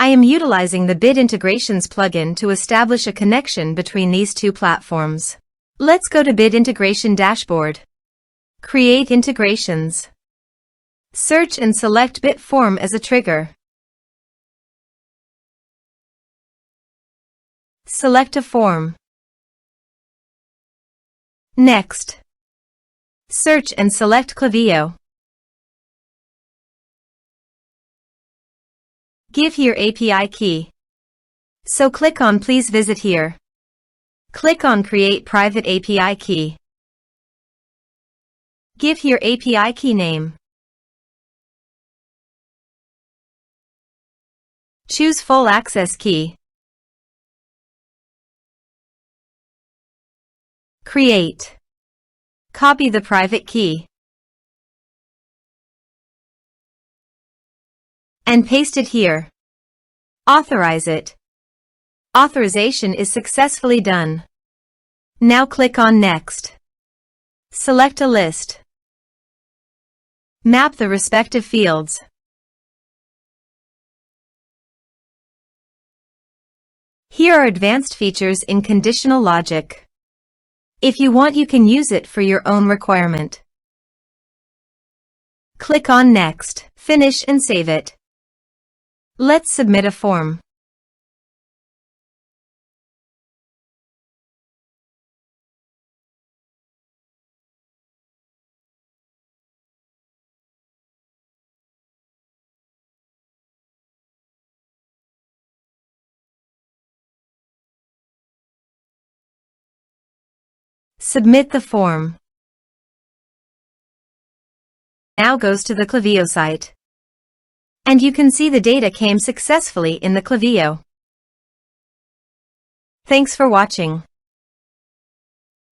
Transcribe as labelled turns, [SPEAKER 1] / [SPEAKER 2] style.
[SPEAKER 1] I am utilizing the Bid Integrations plugin to establish a connection between these two platforms. Let's go to Bid Integration Dashboard. Create integrations. Search and select Bit Form as a trigger. Select a form. Next, search and select Klaviyo. Give here API key. So click on Please visit here. Click on Create private API key. Give here API key name. Choose Full Access Key. Create. Copy the private key. And paste it here. Authorize it. Authorization is successfully done. Now click on Next. Select a list. Map the respective fields. Here are advanced features in conditional logic. If you want, you can use it for your own requirement. Click on Next, finish and save it. Let's submit a form. Submit the form. Now goes to the Klaviyo site. And you can see the data came successfully in the Klaviyo. Thanks for watching.